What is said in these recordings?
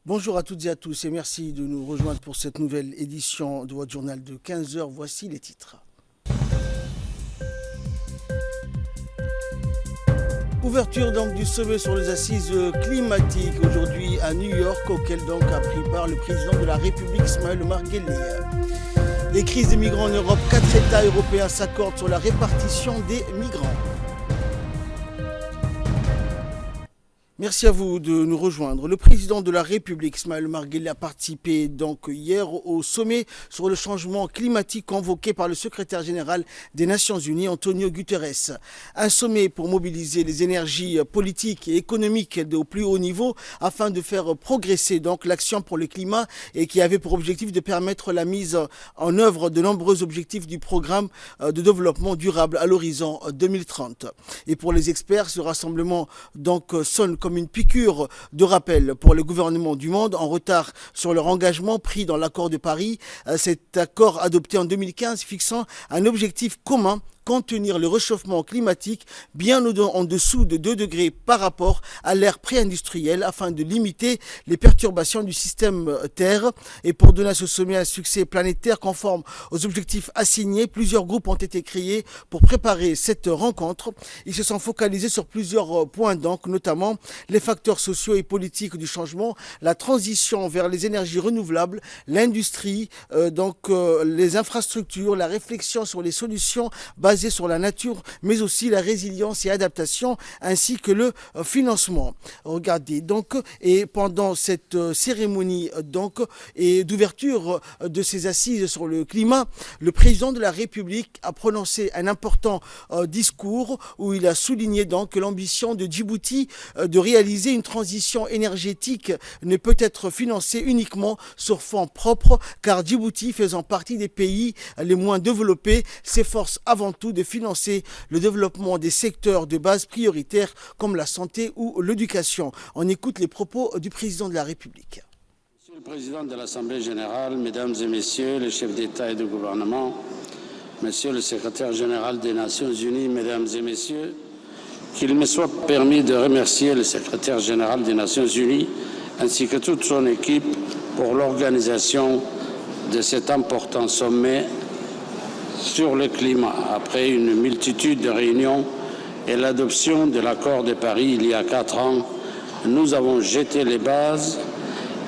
Bonjour à toutes et à tous et merci de nous rejoindre pour cette nouvelle édition de votre journal de 15 heures. Voici les titres. Ouverture donc du sommet sur les assises climatiques aujourd'hui à New York, auquel donc a pris part le président de la République Ismaël Omar Guelleh. Les crises des migrants en Europe, 4 États européens s'accordent sur la répartition des migrants. Merci à vous de nous rejoindre. Le président de la République, Ismaël Omar Guelleh, a participé donc hier au sommet sur le changement climatique convoqué par le secrétaire général des Nations Unies, Antonio Guterres. Un sommet pour mobiliser les énergies politiques et économiques au plus haut niveau afin de faire progresser donc l'action pour le climat et qui avait pour objectif de permettre la mise en œuvre de nombreux objectifs du programme de développement durable à l'horizon 2030. Et pour les experts, ce rassemblement donc sonne comme une piqûre de rappel pour le gouvernement du monde en retard sur leur engagement pris dans l'accord de Paris. Cet accord adopté en 2015 fixant un objectif commun: contenir le réchauffement climatique bien en dessous de 2 degrés par rapport à l'ère pré-industrielle afin de limiter les perturbations du système Terre. Et pour donner à ce sommet un succès planétaire conforme aux objectifs assignés, plusieurs groupes ont été créés pour préparer cette rencontre. Ils se sont focalisés sur plusieurs points, donc notamment les facteurs sociaux et politiques du changement, la transition vers les énergies renouvelables, l'industrie, les infrastructures, la réflexion sur les solutions basées sur la nature, mais aussi la résilience et adaptation, ainsi que le financement. Regardez donc, et pendant cette cérémonie donc et d'ouverture de ces assises sur le climat, le président de la République a prononcé un important discours où il a souligné donc que l'ambition de Djibouti de réaliser une transition énergétique ne peut être financée uniquement sur fonds propres, car Djibouti, faisant partie des pays les moins développés, s'efforce avant tout de financer le développement des secteurs de base prioritaires comme la santé ou l'éducation. On écoute les propos du président de la République. Monsieur le Président de l'Assemblée générale, Mesdames et Messieurs les chefs d'État et de gouvernement, Monsieur le Secrétaire général des Nations Unies, Mesdames et Messieurs, qu'il me soit permis de remercier le Secrétaire général des Nations Unies ainsi que toute son équipe pour l'organisation de cet important sommet sur le climat. Après une multitude de réunions et l'adoption de l'accord de Paris il y a 4 ans, nous avons jeté les bases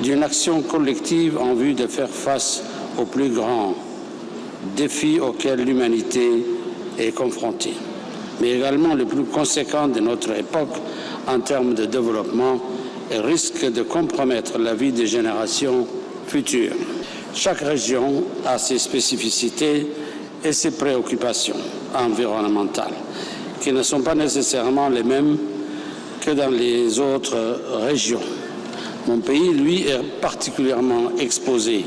d'une action collective en vue de faire face aux plus grands défis auxquels l'humanité est confrontée, mais également les plus conséquents de notre époque en termes de développement et risquent de compromettre la vie des générations futures. Chaque région a ses spécificités et ses préoccupations environnementales, qui ne sont pas nécessairement les mêmes que dans les autres régions. Mon pays, lui, est particulièrement exposé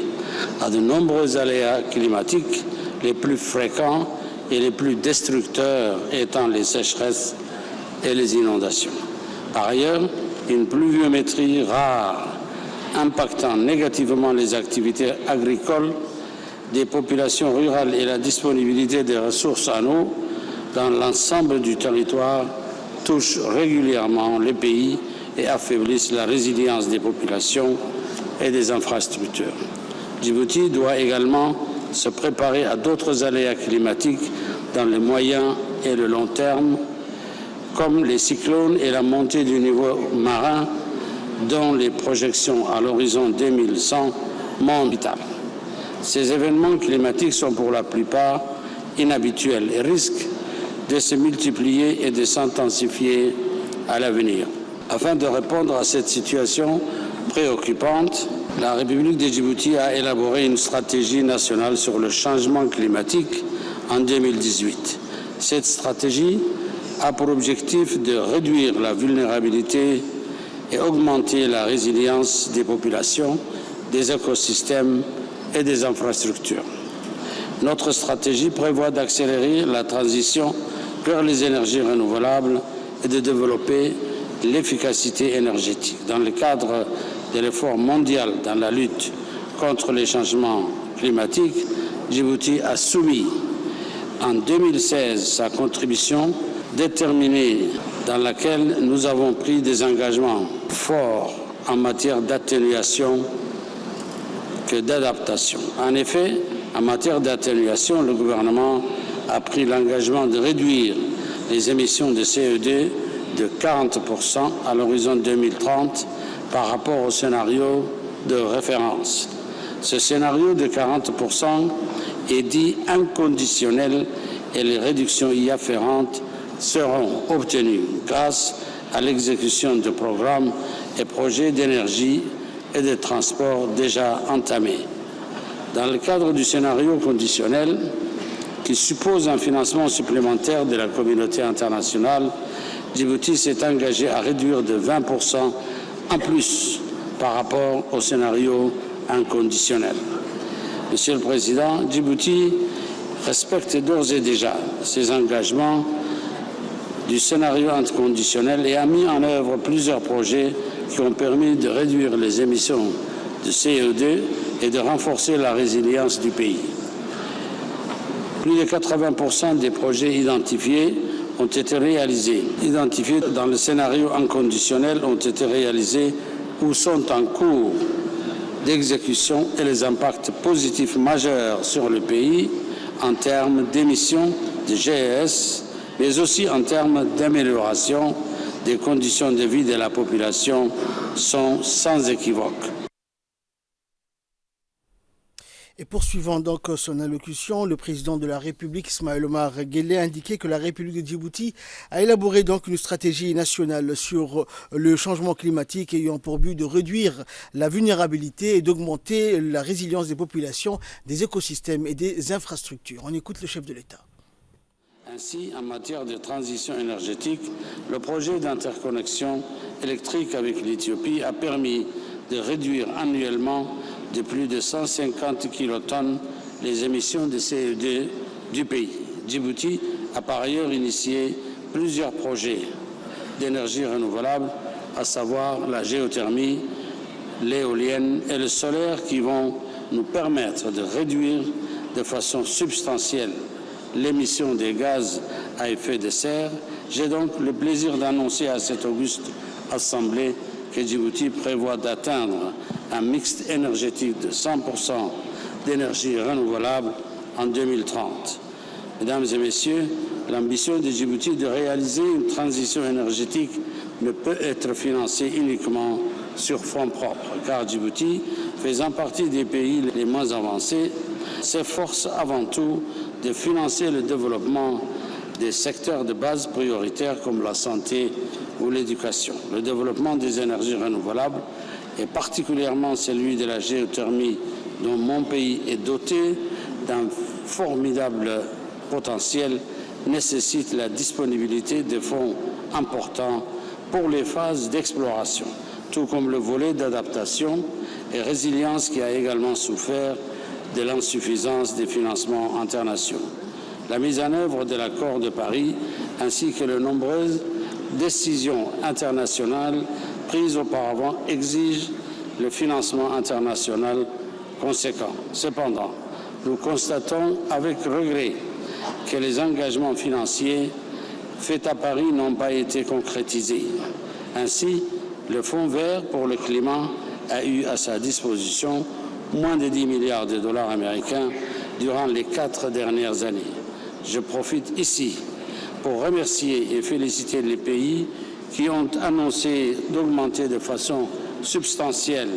à de nombreux aléas climatiques, les plus fréquents et les plus destructeurs étant les sécheresses et les inondations. Par ailleurs, une pluviométrie rare impactant négativement les activités agricoles des populations rurales et la disponibilité des ressources en eau dans l'ensemble du territoire touchent régulièrement les pays et affaiblissent la résilience des populations et des infrastructures. Djibouti doit également se préparer à d'autres aléas climatiques dans le moyen et le long terme, comme les cyclones et la montée du niveau marin, dont les projections à l'horizon 2100 montrent vitales. Ces événements climatiques sont pour la plupart inhabituels et risquent de se multiplier et de s'intensifier à l'avenir. Afin de répondre à cette situation préoccupante, la République de Djibouti a élaboré une stratégie nationale sur le changement climatique en 2018. Cette stratégie a pour objectif de réduire la vulnérabilité et augmenter la résilience des populations, des écosystèmes et des infrastructures. Notre stratégie prévoit d'accélérer la transition vers les énergies renouvelables et de développer l'efficacité énergétique. Dans le cadre de l'effort mondial dans la lutte contre les changements climatiques, Djibouti a soumis en 2016 sa contribution déterminée dans laquelle nous avons pris des engagements forts en matière d'atténuation que d'adaptation. En effet, en matière d'atténuation, le gouvernement a pris l'engagement de réduire les émissions de CO2 de 40% à l'horizon 2030 par rapport au scénario de référence. Ce scénario de 40% est dit inconditionnel et les réductions y afférentes seront obtenues grâce à l'exécution de programmes et projets d'énergie et de transport déjà entamés. Dans le cadre du scénario conditionnel, qui suppose un financement supplémentaire de la communauté internationale, Djibouti s'est engagé à réduire de 20% en plus par rapport au scénario inconditionnel. Monsieur le Président, Djibouti respecte d'ores et déjà ses engagements du scénario inconditionnel et a mis en œuvre plusieurs projets qui ont permis de réduire les émissions de CO2 et de renforcer la résilience du pays. Plus de 80% des projets identifiés ont été réalisés. Identifiés dans le scénario inconditionnel ont été réalisés ou sont en cours d'exécution et les impacts positifs majeurs sur le pays en termes d'émissions de GES, mais aussi en termes d'amélioration des conditions de vie de la population sont sans équivoque. Et poursuivant donc son allocution, le président de la République, Ismaël Omar Guelleh, a indiqué que la République de Djibouti a élaboré donc une stratégie nationale sur le changement climatique ayant pour but de réduire la vulnérabilité et d'augmenter la résilience des populations, des écosystèmes et des infrastructures. On écoute le chef de l'État. Ainsi, en matière de transition énergétique, le projet d'interconnexion électrique avec l'Éthiopie a permis de réduire annuellement de plus de 150 kilotonnes les émissions de CO2 du pays. Djibouti a par ailleurs initié plusieurs projets d'énergie renouvelable, à savoir la géothermie, l'éolienne et le solaire, qui vont nous permettre de réduire de façon substantielle l'émission des gaz à effet de serre. J'ai donc le plaisir d'annoncer à cette auguste Assemblée que Djibouti prévoit d'atteindre un mix énergétique de 100% d'énergie renouvelable en 2030. Mesdames et Messieurs, l'ambition de Djibouti de réaliser une transition énergétique ne peut être financée uniquement sur fonds propres, car Djibouti, faisant partie des pays les moins avancés, s'efforce avant tout de financer le développement des secteurs de base prioritaires comme la santé ou l'éducation. Le développement des énergies renouvelables, et particulièrement celui de la géothermie, dont mon pays est doté d'un formidable potentiel, nécessite la disponibilité de fonds importants pour les phases d'exploration, tout comme le volet d'adaptation et résilience qui a également souffert de l'insuffisance des financements internationaux. La mise en œuvre de l'accord de Paris ainsi que les nombreuses décisions internationales prises auparavant exigent le financement international conséquent. Cependant, nous constatons avec regret que les engagements financiers faits à Paris n'ont pas été concrétisés. Ainsi, le Fonds vert pour le climat a eu à sa disposition moins de 10 milliards de dollars américains durant les 4 dernières années. Je profite ici pour remercier et féliciter les pays qui ont annoncé d'augmenter de façon substantielle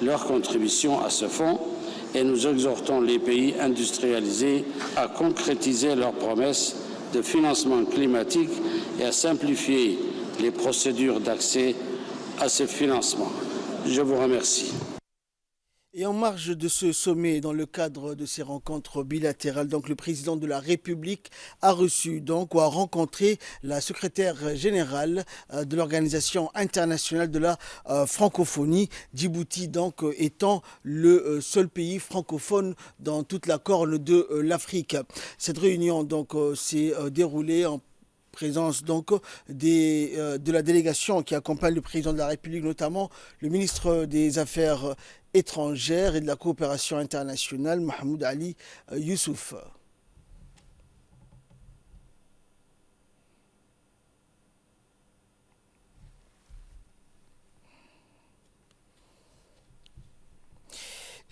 leur contribution à ce fonds et nous exhortons les pays industrialisés à concrétiser leurs promesses de financement climatique et à simplifier les procédures d'accès à ce financement. Je vous remercie. Et en marge de ce sommet, dans le cadre de ces rencontres bilatérales, donc le président de la République a reçu donc ou a rencontré la secrétaire générale de l'Organisation internationale de la francophonie, Djibouti donc étant le seul pays francophone dans toute la corne de l'Afrique. Cette réunion donc s'est déroulée en présence donc de la délégation qui accompagne le président de la République, notamment le ministre des Affaires étrangères et de la coopération internationale, Mahmoud Ali Youssouf.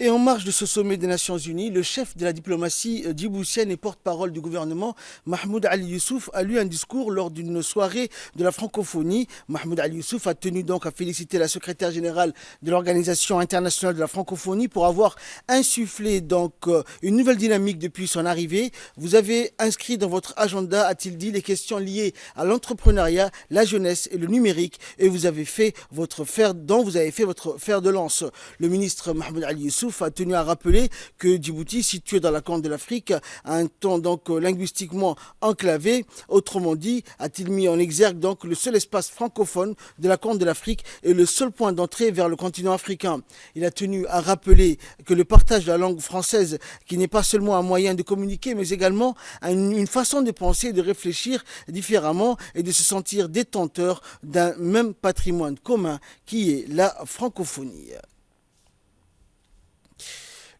Et en marge de ce sommet des Nations Unies, le chef de la diplomatie djiboutienne et porte-parole du gouvernement, Mahmoud Ali Youssouf, a lu un discours lors d'une soirée de la francophonie. Mahmoud Ali Youssouf a tenu donc à féliciter la secrétaire générale de l'Organisation internationale de la francophonie pour avoir insufflé donc une nouvelle dynamique depuis son arrivée. Vous avez inscrit dans votre agenda, a-t-il dit, les questions liées à l'entrepreneuriat, la jeunesse et le numérique, et vous avez fait votre fer de lance. Le ministre Mahmoud Ali Youssouf a tenu à rappeler que Djibouti, situé dans la Corne de l'Afrique, a un temps donc linguistiquement enclavé. Autrement dit, a-t-il mis en exergue donc le seul espace francophone de la Corne de l'Afrique et le seul point d'entrée vers le continent africain. Il a tenu à rappeler que le partage de la langue française, qui n'est pas seulement un moyen de communiquer, mais également une façon de penser, de réfléchir différemment et de se sentir détenteur d'un même patrimoine commun qui est la francophonie.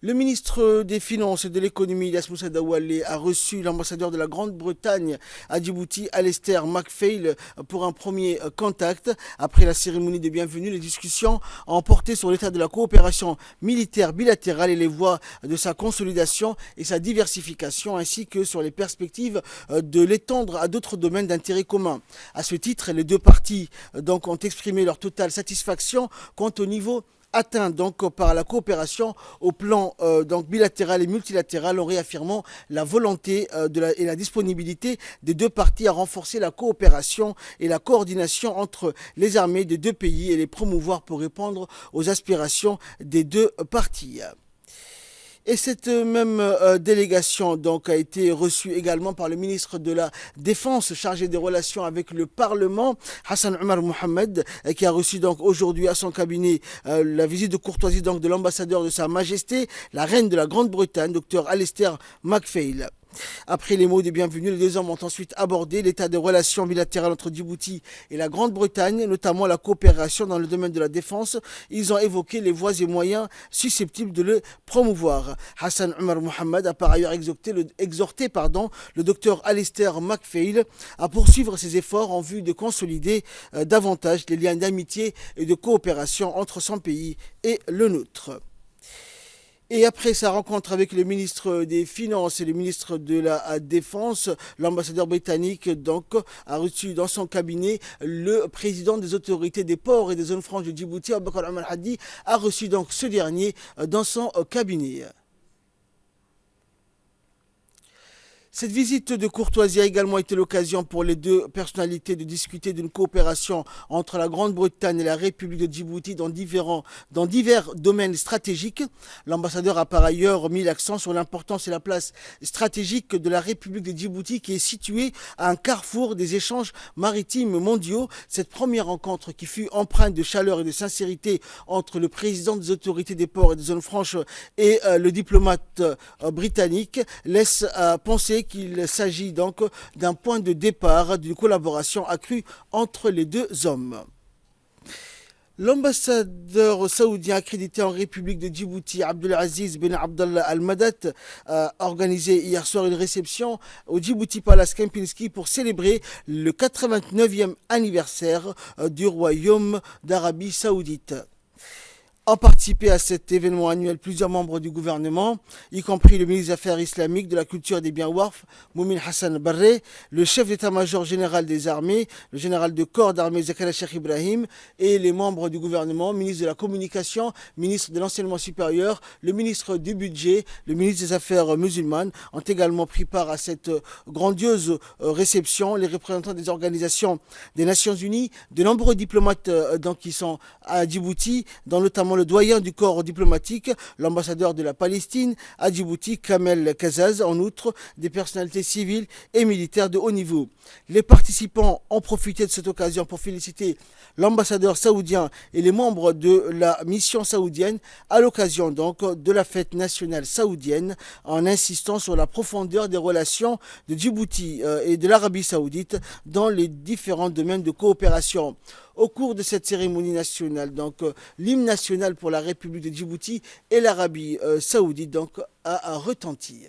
Le ministre des Finances et de l'Économie, Ilyas Moussa Daoualé, a reçu l'ambassadeur de la Grande-Bretagne à Djibouti, Alistair MacPhail, pour un premier contact. Après la cérémonie de bienvenue, les discussions ont porté sur l'état de la coopération militaire bilatérale et les voies de sa consolidation et sa diversification, ainsi que sur les perspectives de l'étendre à d'autres domaines d'intérêt commun. À ce titre, les deux parties donc, ont exprimé leur totale satisfaction quant au niveau atteint donc par la coopération au plan donc bilatéral et multilatéral en réaffirmant la volonté et la disponibilité des deux parties à renforcer la coopération et la coordination entre les armées des deux pays et les promouvoir pour répondre aux aspirations des deux parties. Et cette même délégation donc, a été reçue également par le ministre de la Défense chargé des relations avec le Parlement, Hassan Omar Mohamed, qui a reçu donc aujourd'hui à son cabinet la visite de courtoisie donc, de l'ambassadeur de Sa Majesté, la reine de la Grande-Bretagne, Dr Alistair MacPhail. Après les mots de bienvenue, les deux hommes ont ensuite abordé l'état des relations bilatérales entre Djibouti et la Grande-Bretagne, notamment la coopération dans le domaine de la défense. Ils ont évoqué les voies et moyens susceptibles de le promouvoir. Hassan Omar Mohamed a par ailleurs exhorté le docteur Alistair MacPhail à poursuivre ses efforts en vue de consolider davantage les liens d'amitié et de coopération entre son pays et le nôtre. Et après sa rencontre avec le ministre des Finances et le ministre de la Défense, l'ambassadeur britannique donc, a reçu dans son cabinet le président des autorités des ports et des zones franches de Djibouti, Aboubakar Omar Hadi, a reçu donc ce dernier dans son cabinet. Cette visite de courtoisie a également été l'occasion pour les deux personnalités de discuter d'une coopération entre la Grande-Bretagne et la République de Djibouti dans divers domaines stratégiques. L'ambassadeur a par ailleurs mis l'accent sur l'importance et la place stratégique de la République de Djibouti qui est située à un carrefour des échanges maritimes mondiaux. Cette première rencontre qui fut empreinte de chaleur et de sincérité entre le président des autorités des ports et des zones franches et le diplomate britannique laisse penser qu'il s'agit donc d'un point de départ d'une collaboration accrue entre les deux hommes. L'ambassadeur saoudien accrédité en République de Djibouti, Abdulaziz bin Abdallah Al-Madat, a organisé hier soir une réception au Djibouti Palace Kempinski pour célébrer le 89e anniversaire du Royaume d'Arabie Saoudite. Ont participé à cet événement annuel plusieurs membres du gouvernement, y compris le ministre des Affaires islamiques, de la culture et des biens Warf, Moumin Hassan Barre, le chef d'état-major général des armées, le général de corps d'armée Zakaria Cheikh Ibrahim, et les membres du gouvernement, ministre de la communication, ministre de l'enseignement supérieur, le ministre du budget, le ministre des Affaires musulmanes, ont également pris part à cette grandiose réception. Les représentants des organisations des Nations Unies, de nombreux diplomates qui sont à Djibouti, dont notamment le doyen du corps diplomatique, l'ambassadeur de la Palestine à Djibouti, Kamel Kazaz, en outre des personnalités civiles et militaires de haut niveau. Les participants ont profité de cette occasion pour féliciter l'ambassadeur saoudien et les membres de la mission saoudienne à l'occasion donc de la fête nationale saoudienne, en insistant sur la profondeur des relations de Djibouti et de l'Arabie saoudite dans les différents domaines de coopération. Au cours de cette cérémonie nationale, donc l'hymne national pour la République de Djibouti et l'Arabie saoudite donc a retenti.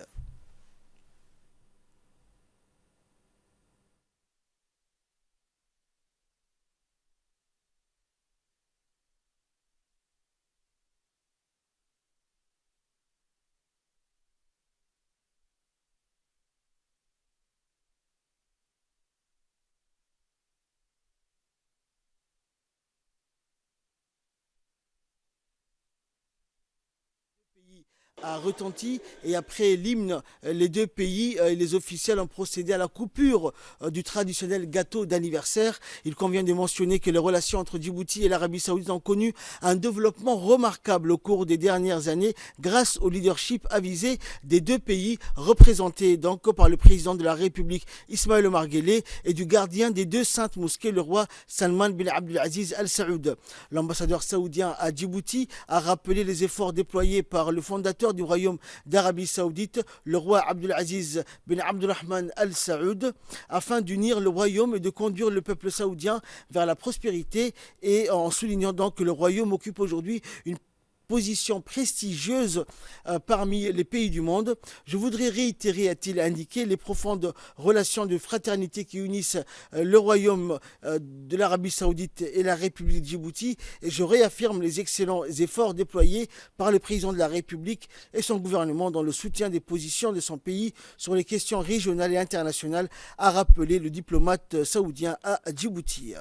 a retenti et après l'hymne, les deux pays et les officiels ont procédé à la coupure du traditionnel gâteau d'anniversaire. Il convient de mentionner que les relations entre Djibouti et l'Arabie Saoudite ont connu un développement remarquable au cours des dernières années grâce au leadership avisé des deux pays représentés donc par le président de la République Ismaël Omar Guelleh et du gardien des deux saintes mosquées, le roi Salman bin Abdelaziz Al Saoud. L'ambassadeur saoudien à Djibouti a rappelé les efforts déployés par le fondateur du royaume d'Arabie Saoudite, le roi Abdelaziz bin Abdurrahman Al Saoud, afin d'unir le royaume et de conduire le peuple saoudien vers la prospérité, et en soulignant donc que le royaume occupe aujourd'hui une position prestigieuse parmi les pays du monde. Je voudrais réitérer, a-t-il indiqué, les profondes relations de fraternité qui unissent le royaume de l'Arabie Saoudite et la République de Djibouti, et je réaffirme les excellents efforts déployés par le président de la République et son gouvernement dans le soutien des positions de son pays sur les questions régionales et internationales, a rappelé le diplomate saoudien à Djibouti.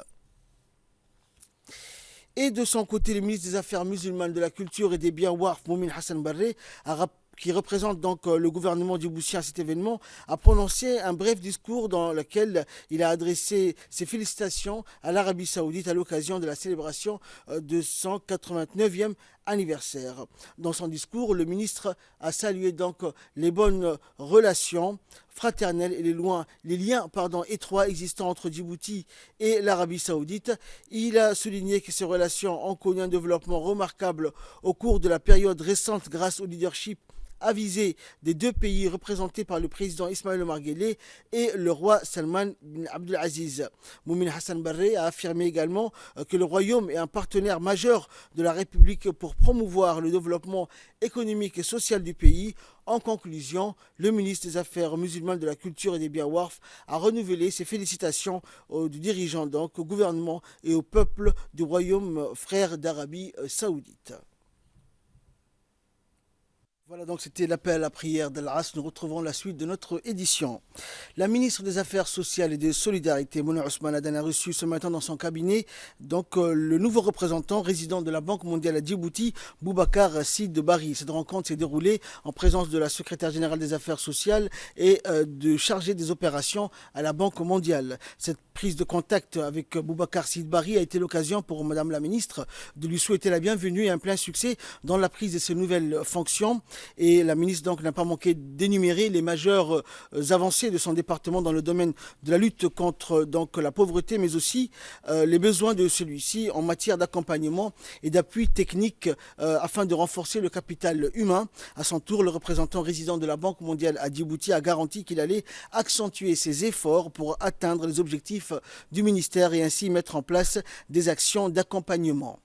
Et de son côté, le ministre des Affaires musulmanes, de la Culture et des Biens Waqf, Moumin Hassan Barre, qui représente donc le gouvernement djiboutien à cet événement, a prononcé un bref discours dans lequel il a adressé ses félicitations à l'Arabie Saoudite à l'occasion de la célébration de son 89e anniversaire. Dans son discours, le ministre a salué donc les bonnes relations fraternelles et les liens étroits existants entre Djibouti et l'Arabie Saoudite. Il a souligné que ces relations ont connu un développement remarquable au cours de la période récente grâce au leadership avisé des deux pays représentés par le président Ismaël Omar Guelleh et le roi Salman bin Abdelaziz. Moumin Hassan Barre a affirmé également que le royaume est un partenaire majeur de la République pour promouvoir le développement économique et social du pays. En conclusion, le ministre des Affaires musulmanes, de la Culture et des Biens Waqf a renouvelé ses félicitations aux dirigeants, donc au gouvernement et au peuple du royaume frère d'Arabie Saoudite. Voilà, donc c'était l'appel à la prière d'Al-As. Nous retrouvons la suite de notre édition. La ministre des Affaires sociales et des Solidarités, Mona Ousmane Adan, a reçu ce matin dans son cabinet donc, le nouveau représentant résident de la Banque mondiale à Djibouti, Boubacar Sid Barry. Cette rencontre s'est déroulée en présence de la secrétaire générale des Affaires sociales et de chargé des opérations à la Banque mondiale. Cette prise de contact avec Boubacar Sid Barry a été l'occasion pour Madame la ministre de lui souhaiter la bienvenue et un plein succès dans la prise de ses nouvelles fonctions. Et la ministre donc n'a pas manqué d'énumérer les majeures avancées de son département dans le domaine de la lutte contre donc la pauvreté, mais aussi les besoins de celui-ci en matière d'accompagnement et d'appui technique afin de renforcer le capital humain. À son tour, le représentant résident de la Banque mondiale à Djibouti a garanti qu'il allait accentuer ses efforts pour atteindre les objectifs du ministère et ainsi mettre en place des actions d'accompagnement.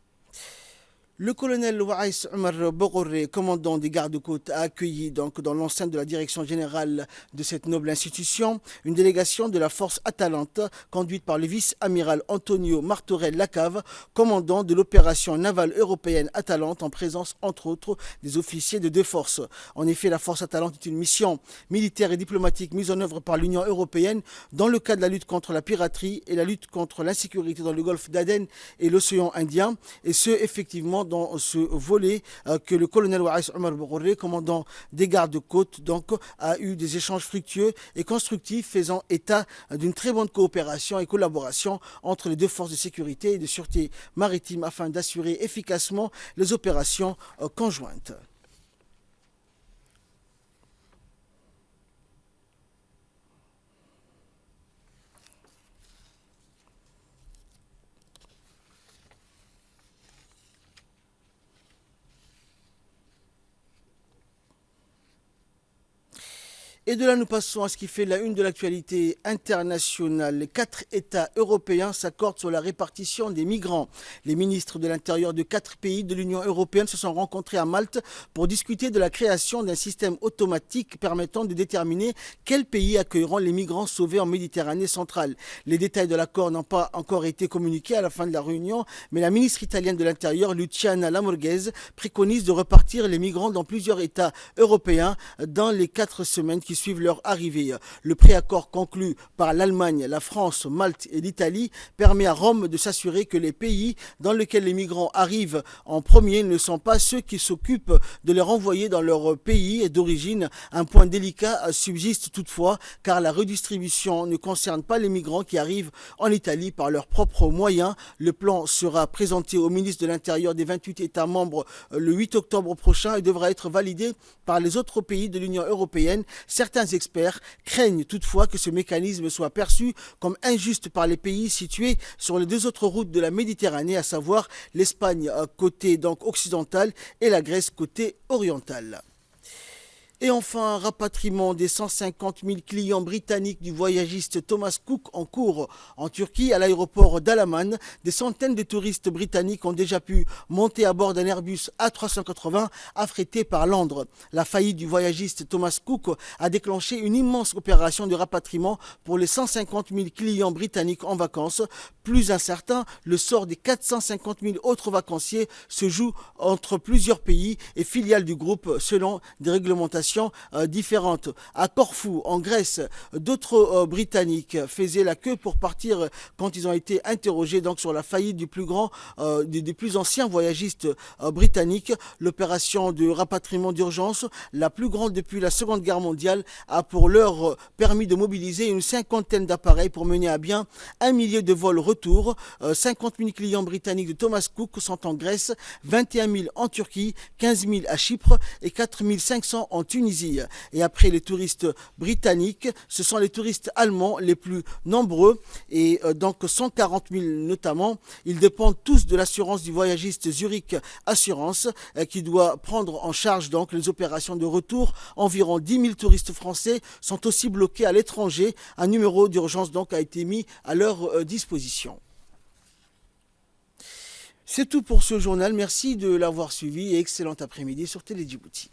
Le colonel Waïs Omar Bogoré, commandant des gardes-côtes, a accueilli donc dans l'enceinte de la direction générale de cette noble institution une délégation de la force Atalante conduite par le vice-amiral Antonio Martorell Lacave, commandant de l'opération navale européenne Atalante, en présence entre autres des officiers de deux forces. En effet, la force Atalante est une mission militaire et diplomatique mise en œuvre par l'Union européenne dans le cadre de la lutte contre la piraterie et la lutte contre l'insécurité dans le golfe d'Aden et l'océan Indien, et ce effectivement dans ce volet que le colonel Waïs Omar Bogoré, commandant des gardes-côtes, donc a eu des échanges fructueux et constructifs faisant état d'une très bonne coopération et collaboration entre les deux forces de sécurité et de sûreté maritime afin d'assurer efficacement les opérations conjointes. Et de là, nous passons à ce qui fait la une de l'actualité internationale. Les 4 États européens s'accordent sur la répartition des migrants. Les ministres de l'Intérieur de 4 pays de l'Union européenne se sont rencontrés à Malte pour discuter de la création d'un système automatique permettant de déterminer quels pays accueilleront les migrants sauvés en Méditerranée centrale. Les détails de l'accord n'ont pas encore été communiqués à la fin de la réunion, mais la ministre italienne de l'Intérieur, Luciana Lamorghese, préconise de repartir les migrants dans plusieurs États européens dans les 4 semaines qui qui suivent leur arrivée. Le préaccord conclu par l'Allemagne, la France, Malte et l'Italie permet à Rome de s'assurer que les pays dans lesquels les migrants arrivent en premier ne sont pas ceux qui s'occupent de les renvoyer dans leur pays d'origine. Un point délicat subsiste toutefois car la redistribution ne concerne pas les migrants qui arrivent en Italie par leurs propres moyens. Le plan sera présenté au ministre de l'Intérieur des 28 États membres le 8 octobre prochain et devra être validé par les autres pays de l'Union européenne. Certains experts craignent toutefois que ce mécanisme soit perçu comme injuste par les pays situés sur les deux autres routes de la Méditerranée, à savoir l'Espagne côté donc occidental et la Grèce côté oriental. Et enfin, un rapatriement des 150 000 clients britanniques du voyagiste Thomas Cook en cours en Turquie à l'aéroport d'Alaman. Des centaines de touristes britanniques ont déjà pu monter à bord d'un Airbus A380 affrété par Londres. La faillite du voyagiste Thomas Cook a déclenché une immense opération de rapatriement pour les 150 000 clients britanniques en vacances. Plus incertain, le sort des 450 000 autres vacanciers se joue entre plusieurs pays et filiales du groupe selon des réglementations différentes. À Corfou, en Grèce, d'autres Britanniques faisaient la queue pour partir quand ils ont été interrogés donc sur la faillite du plus grand, des plus anciens voyagistes britanniques. L'opération de rapatriement d'urgence, la plus grande depuis la Seconde Guerre mondiale, a pour l'heure permis de mobiliser une cinquantaine d'appareils pour mener à bien 1 millier de vols retour. 50 000 clients britanniques de Thomas Cook sont en Grèce, 21 000 en Turquie, 15 000 à Chypre et 4 500 en Tunisie. Et après les touristes britanniques, ce sont les touristes allemands les plus nombreux et donc 140 000 notamment. Ils dépendent tous de l'assurance du voyagiste Zurich Assurance qui doit prendre en charge donc les opérations de retour. Environ 10 000 touristes français sont aussi bloqués à l'étranger. Un numéro d'urgence donc a été mis à leur disposition. C'est tout pour ce journal. Merci de l'avoir suivi et excellent après-midi sur Télé Djibouti.